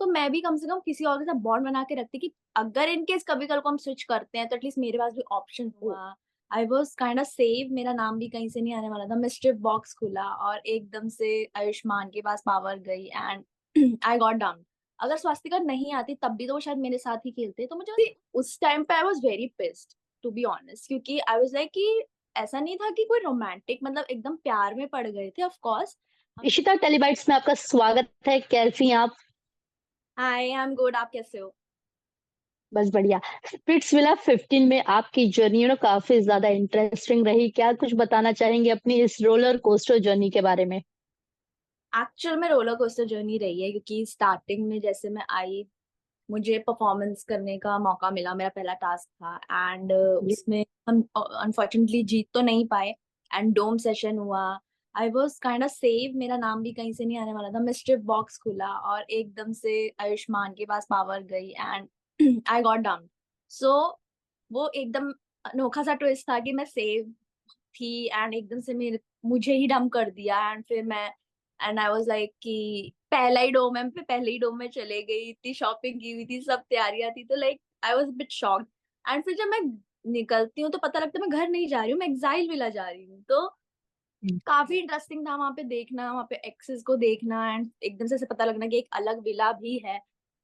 तो मैं भी कम से कम किसी और के साथ बॉन्ड बना के रखती कि अगर इन केस कभी कल को हम स्विच करते हैं तो एटलीस्ट मेरे पास भी ऑप्शन हुआ। I was kind of save, मेरा नाम भी कहीं से नहीं आने वाला था। मिस्ट्री बॉक्स खुला और एकदम से आयुष्मान के पास पावर गई एंड आई गॉट डाउन। अगर स्वास्तिका नहीं आती तब भी तो वो शायद मेरे साथ ही खेलते। तो मुझे उस टाइम पे I was very pissed to be honest, क्योंकि आई वॉज लाइक कि ऐसा नहीं था कि कोई रोमांटिक मतलब एकदम प्यार में पड़ गए थे। Of course. इशिता टेलीबाइट्स में आपका स्वागत है। कैसी हैं आप? हाय, आई एम गुड। आप कैसे हो? बस बढ़िया। स्पिट्सविला 15 में आपकी जर्नी काफी ज्यादा इंटरेस्टिंग रही। क्या कुछ बताना चाहेंगे अपनी इस रोलर कोस्टर जर्नी के बारे में? एक्चुअल में रोलर कोस्टर जर्नी रही है, क्योंकि स्टार्टिंग में जैसे मैं आई, मुझे परफॉर्मेंस करने का मौका मिला। मेरा पहला टास्क था एंड जी। उसमें हम अनफॉर्चुनेटली जीत तो नहीं पाए। एंड डोम सेशन हुआ। I was kind of save, मेरा नाम भी कहीं से नहीं आने वाला था। मिस्ट्री बॉक्स खुला और एकदम से आयुष्मान के पास पावर गई एंड आई गॉट डाउन। सो वो एकदम अनोखा सा ट्विस्ट था कि मैं सेव थी एंड एकदम से मेरे मुझे ही डम कर दिया। एंड फिर मैं एंड आई वाज लाइक कि पहला ही डोम है, मैं पहले ही डोम में चले गई, इतनी शॉपिंग की हुई थी, सब तैयारियां थी। तो like I was bit shocked. And फिर जब मैं निकलती हूँ तो पता लगता है मैं घर नहीं जा रही हूँ, मैं एग्जाइल विला जा रही हूँ। तो हम्म। काफी इंटरेस्टिंग था वहां पे देखना, वहां पे एक्सेस को देखना एंड एकदम से ऐसे पता लगना कि एक अलग विला भी है।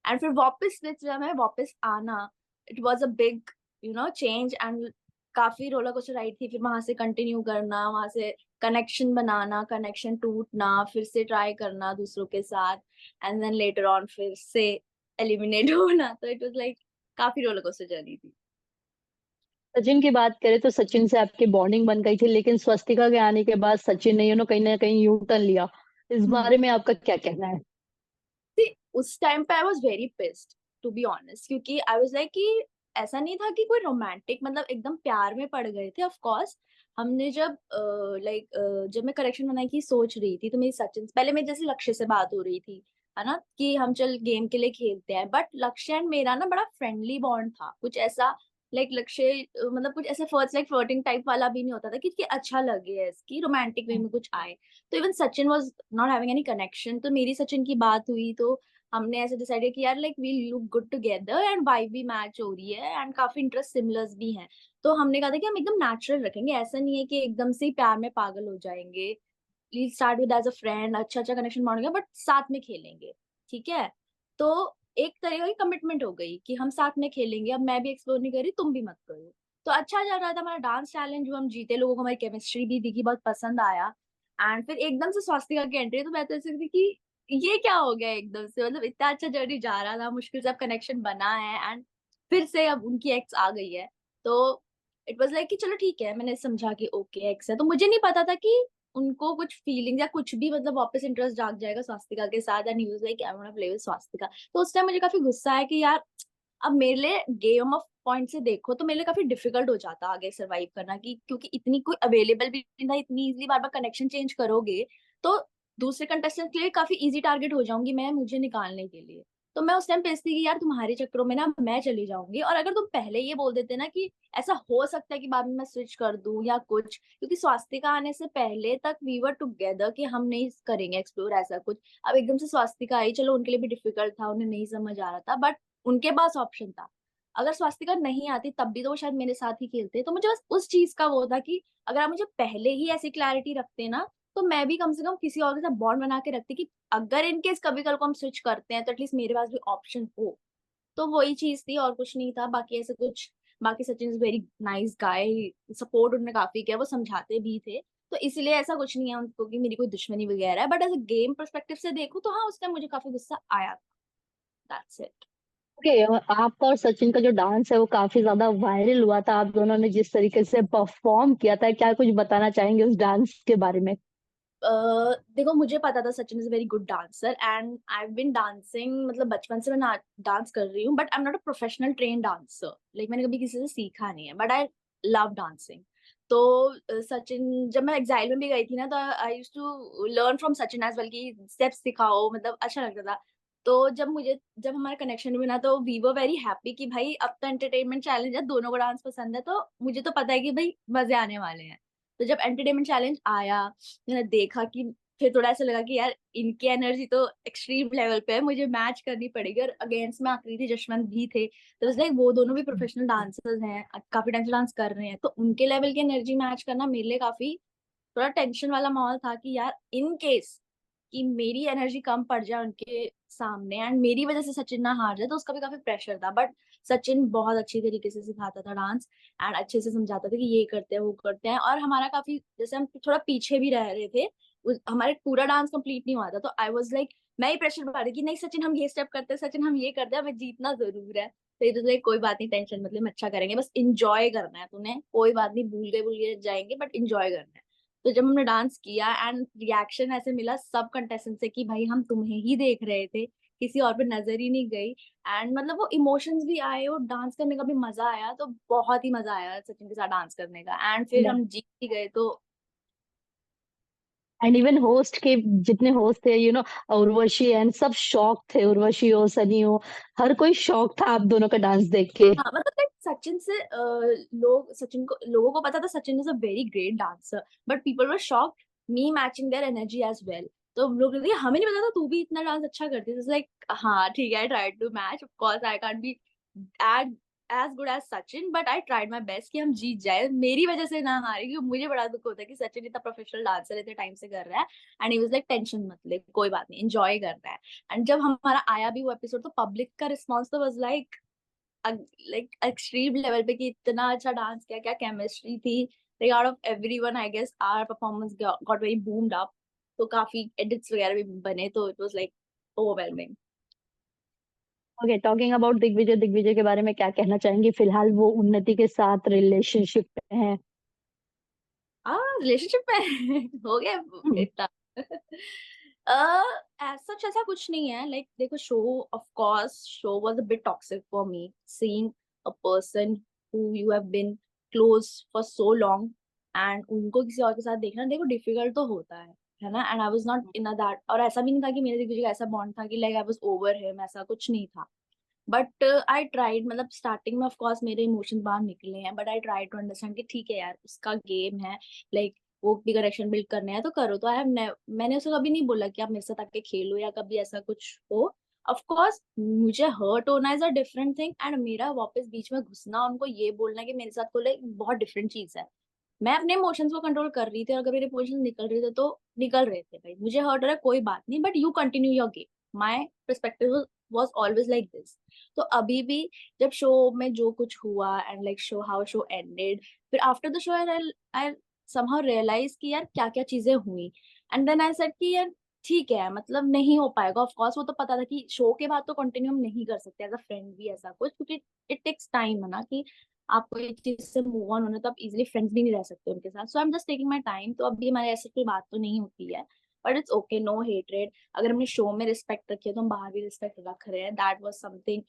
एंड फिर वापस जब मैं वापस आना, it was a big change. And काफी रोलर कोस्टर राइड थी। फिर वहां से कंटिन्यू करना, वहां से कनेक्शन बनाना, कनेक्शन टूटना, फिर से ट्राई करना दूसरों के साथ एंड देन लेटर ऑन फिर से एलिमिनेट होना। तो इट वाज लाइक काफी रोलर कोस्टर जर्नी थी। सचिन की बात करें तो सचिन से आपकी बॉन्डिंग बन गई थी, लेकिन स्वस्तिका के आने के बाद सचिन ने कहीं ना कहीं यू टर्न लिया। इस हम्म। बारे में आपका क्या कहना है? See, उस टाइम पे I was very pissed to be honest, क्योंकि आई वॉज लाइक कि ऐसा नहीं था कि कोई रोमांटिक मतलब एकदम प्यार में पड़ गए थे। ऑफ कोर्स हमने जब जब मैं करेक्शन बनाने की सोच रही थी तो मेरी सचिन पहले मेरी जैसे लक्ष्य से बात हो रही थी, है ना, कि हम चल गेम के लिए खेलते हैं। बट लक्ष्य एंड मेरा ना बड़ा फ्रेंडली बॉन्ड था, कुछ ऐसा लाइक लक्ष्य मतलब कुछ ऐसे फर्स्ट लाइक फ्लर्टिंग टाइप वाला भी नहीं होता था कि अच्छा लगे, इसकी रोमांटिक वे में कुछ आए। तो even Sachin was not having any connection. तो मेरी सचिन की बात हुई तो हमने ऐसे डिसाइड किया कि यार like we look good together and vibe भी मैच हो रही है एंड काफी इंटरेस्ट सिमिलर्स भी हैं। तो हमने कहा था कि हम एकदम नेचुरल रखेंगे, ऐसा नहीं है कि एकदम से ही प्यार में पागल हो जाएंगे। Please start with as a friend, अच्छा अच्छा कनेक्शन बनेगा बट साथ में खेलेंगे। ठीक है। तो एक तरीके की कमिटमेंट हो गई कि हम साथ में खेलेंगे। अब मैं भी एक्सप्लोर नहीं कर रही, तुम भी मत करो। तो अच्छा चल रहा था हमारा डांस चैलेंज, जो हम जीते, लोगों को हमारी केमिस्ट्री भी दिखी, बहुत पसंद आया। एंड फिर एकदम से स्वास्तिका की एंट्री, तो मैं तो ऐसे थी कि ये क्या हो गया एकदम से, मतलब इतना अच्छा जर्नी जा रहा था, मुश्किल से अब कनेक्शन बना है एंड फिर से अब उनकी एक्स आ गई है। तो इट वाज लाइक कि चलो ठीक है, मैंने समझा कि ओके एक्स है। तो मुझे नहीं पता था कि उनको कुछ फीलिंग या कुछ भी मतलब वापस इंटरेस्ट जाग जाएगा स्वास्तिका के साथ। And he was like I want to play with Swastika. तो उस टाइम मुझे काफी गुस्सा है कि यार अब मेरे लिए गेम ऑफ पॉइंट से देखो तो मेरे लिए काफी डिफिकल्ट हो जाता आगे सरवाइव करना, कि क्योंकि इतनी कोई अवेलेबल भी नहीं था, इतनी इजीली बार बार कनेक्शन चेंज करोगे तो दूसरे कंटेस्टेंट के लिए काफी इजी टारगेट हो जाऊंगी मैं, मुझे निकालने के लिए। तो मैं उस टाइम पे थी कि यार तुम्हारे चक्करों में ना मैं चली जाऊंगी। और अगर तुम पहले ये बोल देते ना कि ऐसा हो सकता है कि बाद में मैं स्विच कर दूं या कुछ, क्योंकि स्वास्तिका आने से पहले तक वी वर टुगेदर कि हम नहीं करेंगे एक्सप्लोर ऐसा कुछ। अब एकदम से स्वास्तिका आई, चलो उनके लिए भी डिफिकल्ट था, उन्हें नहीं समझ आ रहा था, बट उनके पास ऑप्शन था। अगर स्वास्तिका नहीं आती तब भी तो वो शायद मेरे साथ ही खेलते। तो मुझे बस उस चीज का वो था कि अगर आप मुझे पहले ही ऐसी क्लैरिटी रखते ना, तो मैं भी कम से कम किसी और के साथ बॉन्ड बना के रखती कि अगर इन केस कभी कल को हम स्विच करते हैं तो एटलीस्ट मेरे पास भी ऑप्शन हो। तो वही चीज थी और कुछ नहीं था बाकी ऐसे कुछ। बाकी Sachin is very nice guy, support उन्होंने काफी किया, वो समझाते भी थे। तो इसलिए ऐसा कुछ नहीं है उनको कि मेरी कोई दुश्मनी वगैरह है। बट एज गेम परस्पेक्टिव से देखूं तो हाँ, उस टाइम मुझे काफी गुस्सा आया था। That's it. ओके। आपका और सचिन का जो डांस है वो काफी ज्यादा वायरल हुआ था। आप दोनों ने जिस तरीके से परफॉर्म किया था, क्या कुछ बताना चाहेंगे उस डांस के बारे में? देखो, मुझे पता था Sachin is very good dancer and I been dancing, मतलब बचपन से मैं डांस कर रही हूँ, but I am not a professional train dancer. Like मैंने कभी किसी से सीखा नहीं है, बट आई लव डांसिंग। तो सचिन, जब मैं एग्जाइल में भी गई थी ना, तो I used to learn from Sachin as well कि स्टेप्स सिखाओ, मतलब अच्छा लगता था। तो जब हमारा कनेक्शन बना तो वी वर वेरी हैप्पी कि भाई अब तो एंटरटेनमेंट चैलेंज है, दोनों को डांस पसंद है, तो मुझे तो पता है कि भाई मजे आने वाले हैं। तो जब एंटरटेनमेंट चैलेंज आया, मैंने देखा कि फिर थोड़ा ऐसा लगा कि यार इनकी एनर्जी तो एक्सट्रीम लेवल पे है, मुझे मैच करनी पड़ेगी। और अगेंस्ट में आकृति जशवंत भी थे, तो लाइक वो दोनों भी प्रोफेशनल डांसर्स हैं, काफी टाइम से डांस कर रहे हैं, तो उनके लेवल की एनर्जी मैच करना मेरे लिए काफी थोड़ा टेंशन वाला माहौल था कि यार इन केस कि मेरी एनर्जी कम पड़ जाए उनके सामने एंड मेरी वजह से सचिन ना हार जाए, तो उसका भी काफी प्रेशर था। बट सचिन बहुत अच्छी तरीके से सिखाता था डांस एंड अच्छे से समझाता था कि ये करते हैं वो करते हैं। और हमारा काफी जैसे हम थोड़ा पीछे भी रह रहे थे, हमारे पूरा डांस कंप्लीट नहीं हुआ था, तो आई वाज लाइक मैं ही प्रेशर बढ़ा रही कि नहीं सचिन हम ये स्टेप करते हैं, सचिन हम ये करते हैं, हमें जीतना जरूर है। तो ये तो लाइक कोई बात नहीं, टेंशन मतलब अच्छा करेंगे, बस इंजॉय करना है तूने, कोई बात नहीं, भूल गए जाएंगे बट इंजॉय करना है। तो जब हमने डांस किया एंड रिएक्शन ऐसे मिला सब कंटेस्टेंट से कि भाई हम तुम्हें ही देख रहे थे, किसी और पे नजर ही नहीं गई। एंड मतलब वो इमोशंस भी आए और डांस करने का भी मजा आया, तो बहुत ही मजा आया सचिन के साथ डांस करने का। एंड फिर हम जीत ही गए तो एंड इवन होस्ट के जितने होस्ट थे उर्वशी एंड सब शॉक थे, उर्वशी हो सनी हो, हर कोई शॉक था आप दोनों का डांस देख के। हाँ मतलब like, सचिन से सचिन को लोगों को पता था Sachin is a very great dancer, but people were shocked me matching their energy as well. तो लोग कहते हमें नहीं पता था तू भी इतना डांस अच्छा करती है, लाइक हाँ ठीक है, I tried to match, of course I can't be as as good as Sachin, but I tried my best कि हम जीत जाए, मेरी वजह से ना हारे, क्योंकि मुझे बड़ा दुख होता है कि सचिन इतना प्रोफेशनल डांसर इतने टाइम से कर रहा है and he was like tension मत ले, कोई बात नहीं, एंजॉय कर रहा है। एंड जब हमारा आया भी वो एपिसोड, तो पब्लिक का रिस्पॉन्स तो वाज लाइक एक्सट्रीम लेवल पे कि इतना अच्छा डांस किया, क्या केमिस्ट्री थी, like out of everyone I guess our performance got very boomed up. तो काफी एडिट्स वगैरह भी बने, तो it was like overwhelming. Okay, talking about Digvijay, Digvijay के बारे में क्या कहना चाहेंगे? फिलहाल वो उन्नति के साथ रिलेशनशिप में है। रिलेशनशिप में हो गया हम्म। इतना सच ऐसा कुछ नहीं है, लाइक देखो show, of course show was a bit toxic for me, seeing a person who you have been close for so long and उनको किसी और के साथ देखना, देखो डिफिकल्ट तो होता है ना। And I was not in that, और ऐसा भी नहीं था कि मेरे दिग्विजय का ऐसा बॉन्ड था कि like I was over him, ऐसा कुछ नहीं था। बट आई ट्राइड, मतलब स्टार्टिंग में ऑफ कोर्स मेरे इमोशंस बाहर निकले हैं, but I try to understand कि ठीक है यार उसका गेम है, लाइक वो भी कनेक्शन बिल्ड करने हैं तो करो। तो आई हैव मैंने उसे कभी नहीं बोला कि आप मेरे साथ आके खेलो या कभी ऐसा कुछ हो। ऑफ कोर्स मुझे हर्ट होना is a different thing and मेरा वापस बीच में घुसना, उनको ये बोलना कि मेरे साथ को लाइक बहुत डिफरेंट चीज है। मैं अपने इमोशंस को कंट्रोल कर रही थी और अगर मेरे इमोशंस निकल रहे थे तो निकल रहे थे, भाई मुझे हर्ट हो रहा है कोई बात नहीं, but you continue your game. My perspective was always like this. तो अभी भी जब शो में जो कुछ हुआ and like show how show ended, फिर after the show I somehow realize कि यार क्या क्या चीजें हुई। एंड देन आई सेड कि यार ठीक है, मतलब नहीं हो पाएगा, ऑफ कोर्स वो तो पता था कि शो के बाद तो कंटिन्यू हम नहीं कर सकते एज अ फ्रेंड भी ऐसा कुछ, क्योंकि इट टेक्स टाइम है ना कि आपको एक चीज से मूव ऑन होना, तो आप इजिली फ्रेंड्स भी नहीं रह सकते उनके साथ। So I am just taking my time, तो अभी हमारे ऐसे कोई बात तो नहीं होती है, but it's okay, no hatred. अगर हमने शो में रिस्पेक्ट रखी है तो हम बाहर भी रिस्पेक्ट रख रहे हैं, that was something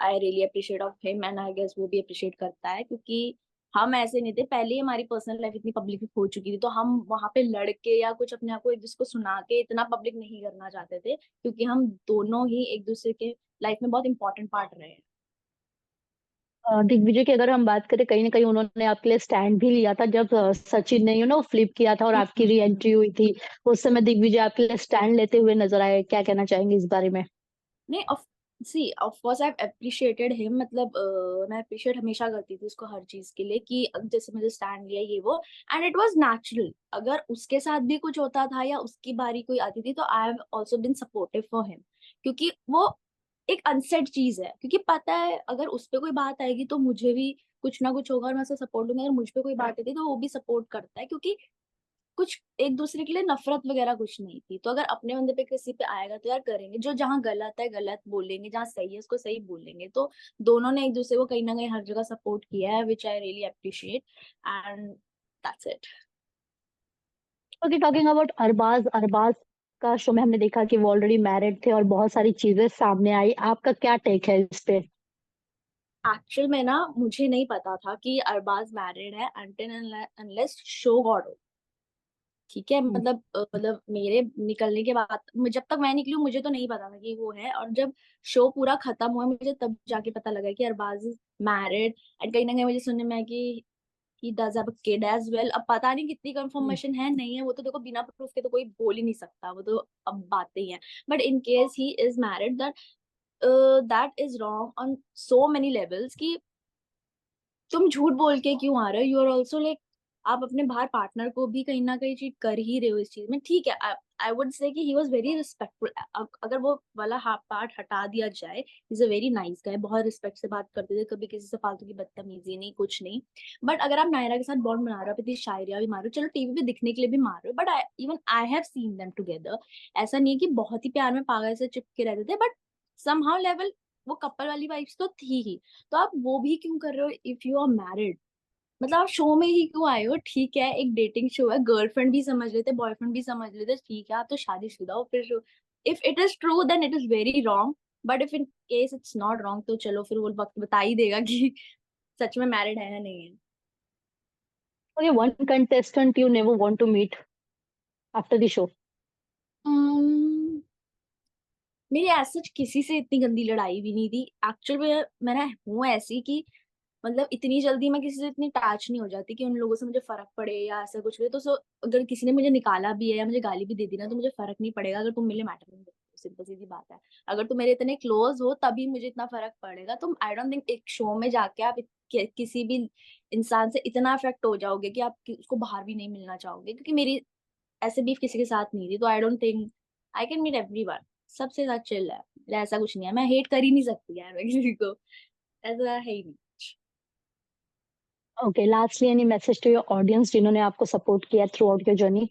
I really appreciate of him and I guess वो भी अप्रिशिएट करता है, क्योंकि हम ऐसे नहीं थे, पहले ही हमारी पर्सनल लाइफ इतनी पब्लिक हो चुकी थी, तो हम वहां पे लड़के या कुछ अपने आप को एक दूसरे को सुना के इतना पब्लिक नहीं करना चाहते थे, क्योंकि हम दोनों ही एक दूसरे के लाइफ में बहुत इंपॉर्टेंट पार्ट रहे हैं। दिग्विजय की अगर हम बात करें, कहीं ना कहीं उन्होंने आपके लिए स्टैंड भी लिया था जब सचिन ने फ्लिप किया था और आपकी री एंट्री हुई थी। उस समय दिग्विजय आपके लिए स्टैंड लेते हुए नजर आए, क्या कहना चाहेंगे इस बारे में? नहीं ऑफ सी of course I appreciated him, मतलब मैं अप्रिशिएट हमेशा करती थी उसको हर चीज के लिए कि जैसे मुझे स्टैंड लिया ये वो, एंड इट वाज नेचुरल। अगर उसके साथ भी कुछ होता था या उसकी बारी कोई आती थी तो I have also been supportive for him, क्योंकि वो एक अनसेड चीज है, क्योंकि पता है अगर उस पे कोई बात आएगी तो मुझे भी कुछ ना कुछ होगा और मैं उसे सपोर्ट दूंगी, अगर मुझ पे कोई बात आती तो वो भी सपोर्ट करता है, क्योंकि कुछ एक दूसरे के लिए नफरत वगैरह कुछ नहीं थी। तो अगर अपने बंदे पे किसी पे आएगा तो यार करेंगे, जो जहाँ गलत है गलत बोलेंगे, जहाँ सही है उसको सही बोलेंगे। तो दोनों ने एक दूसरे को कहीं ना कहीं हर जगह सपोर्ट किया है, which I really appreciate and that's it. Okay, talking about Arbaaz, Arbaaz का शो में हमने देखा कि वो ऑलरेडी मैरिड थे और बहुत सारी चीजें सामने आई, आपका क्या टेक है इस पे? एक्चुअल में ना मुझे नहीं पता था कि अरबाज मैरिड है अनटिल अनलेस शो गॉड हो। ठीक है, मतलब मतलब मेरे निकलने के बाद जब तक मैं निकली हूँ मुझे तो नहीं पता था कि वो है, और जब शो पूरा खत्म हुआ मुझे तब जाके पता लगा कि अरबाज इज मैरिड। एंड कहीं ना कहीं मुझे सुनने में आया कि he does have a kid as well. अब पता नहीं कितनी हम्म, कंफर्मेशन है नहीं है, वो तो देखो बिना प्रूफ के तो कोई बोल ही नहीं सकता, वो तो अब बातें ही हैं. But in case he is married, that is wrong on so many levels कि तुम झूठ बोल के क्यों आ रहे हो. यू आर ऑल्सो लाइक, आप अपने बाहर पार्टनर को भी कहीं ना कहीं चीट कर ही रहे हो इस चीज में. ठीक है, आई वुड से कि ही वाज वेरी रिस्पेक्टफुल. अगर वो वाला हाफ पार्ट हटा दिया जाए, is a very nice guy, बहुत रिस्पेक्ट से बात करते थे, कभी किसी से फालतू की बदतमीजी नहीं, कुछ नहीं. बट अगर आप नायरा के साथ बॉन्ड बना रहे हो, आप इतनी शायरिया भी मार रहे हो, चलो टीवी पे दिखने के लिए भी मार रहे हो, but even I have seen them together. ऐसा नहीं है कि बहुत ही प्यार में पागल से चिपके रहते थे, बट समहाउ लेवल वो कपल वाली वाइब्स तो थी ही. तो आप वो भी क्यों कर रहे हो इफ यू आर मैरिड? मतलब आप शो में ही क्यों आए हो? ठीक है, एक डेटिंग शो है, गर्लफ्रेंड भी समझ लेते, बॉयफ्रेंड भी समझ लेते, ठीक है, आप तो शादीशुदा हो. फिर if it is true then it is very wrong, but if in case it's not wrong, तो चलो फिर वो वक्त बता ही देगा कि सच में मैरिड है या नहीं है. okay, one contestant you never want to meet after the show. Hmm, मेरी ऐसा किसी से इतनी गंदी लड़ाई भी नहीं थी एक्चुअल में. मैं हूँ ऐसी कि मतलब इतनी जल्दी मैं किसी से इतनी अटैच नहीं हो जाती कि उन लोगों से मुझे फर्क पड़े या ऐसा कुछ भी. तो अगर किसी ने मुझे निकाला भी है या मुझे गाली भी दे दी ना, तो मुझे फर्क नहीं पड़ेगा अगर तुम मेरे मैटर नहीं करते. सिंपल सीधी बात है. अगर तुम मेरे इतने क्लोज हो तभी मुझे इतना फर्क पड़ेगा. तुम आई डोंट थिंक एक शो में जाके आप किसी भी इंसान से इतना अफेक्ट हो जाओगे कि आप उसको बाहर भी नहीं मिलना चाहोगे. क्योंकि मेरी ऐसे बीफ किसी के साथ नहीं थी, तो I don't think I can meet everyone. सबसे साथ चिल है. मेरा ऐसा कुछ नहीं है, मैं हेट कर ही नहीं सकती यार मैं किसी को. ऐसा है ही नहीं. Okay, lastly, any message to your audience जिन्होंने आपको support किया throughout your journey?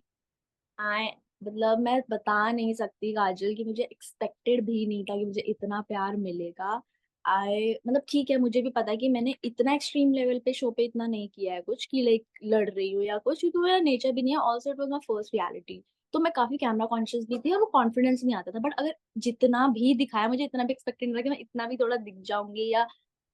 आई मतलब मैं बता नहीं सकती काजल कि मुझे एक्सपेक्टेड भी नहीं था कि मुझे इतना प्यार मिलेगा. आई मतलब ठीक है, मुझे भी पता है कि मैंने इतना एक्सट्रीम लेवल पे शो पे इतना नहीं किया है कुछ कि लाइक लड़ रही हूँ या कुछ, क्योंकि मेरा नेचर भी नहीं है. Also it was my first reality, तो मैं काफी कैमरा कॉन्शियस भी थी और वो कॉन्फिडेंस नहीं आता था. बट अगर जितना भी दिखाया, मुझे इतना भी एक्सपेक्टेड नहीं था कि मैं इतना भी थोड़ा दिख जाऊंगी या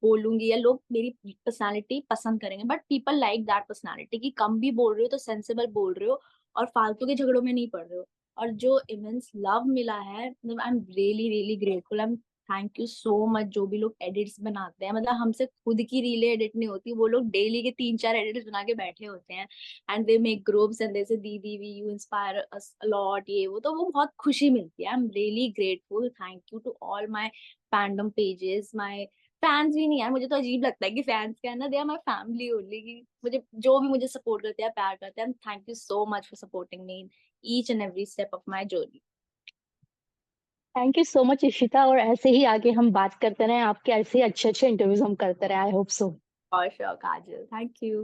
बोलूंगी या लोग मेरी पर्सनालिटी पसंद करेंगे. But people like that personality कि कम भी बोल रहे हो तो सेंसेबल बोल रहे हो और फालतू के झगड़ों में नहीं पड़ रहे हो. और जो इमेंस लव मिला है, मतलब आई am really really grateful. I am thank you so much. जो भी लोग एडिट्स बनाते हैं, मतलब हमसे खुद की रीलें एडिट नहीं होती, वो लोग डेली के 3-4 एडिट्स बना के बैठे होते हैं. And they make groups and they say दीदी we you inspire us a lot, ये वो, तो वो बहुत खुशी मिलती है. I am really grateful. Thank you to all my fandom pages. My fans भी नहीं यार, मुझे तो अजीब लगता है कि फैंस क्या है ना, they are my family only. कि मुझे जो भी मुझे सपोर्ट करते हैं, प्यार करते हैं, thank you so much for supporting me in each and every step of my journey. Thank you so much Ishita, और ऐसे ही आगे हम बात करते रहें, आपके ऐसे ही अच्छे-अच्छे इंटरव्यूज हम करते रहें. I hope so. For sure Kajal, thank you.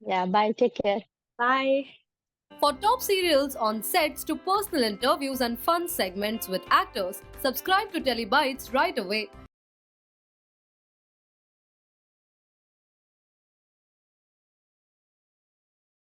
Yeah bye, take care. Bye. For top serials on sets to personal interviews and fun segments with actors, subscribe to Telebytes right away.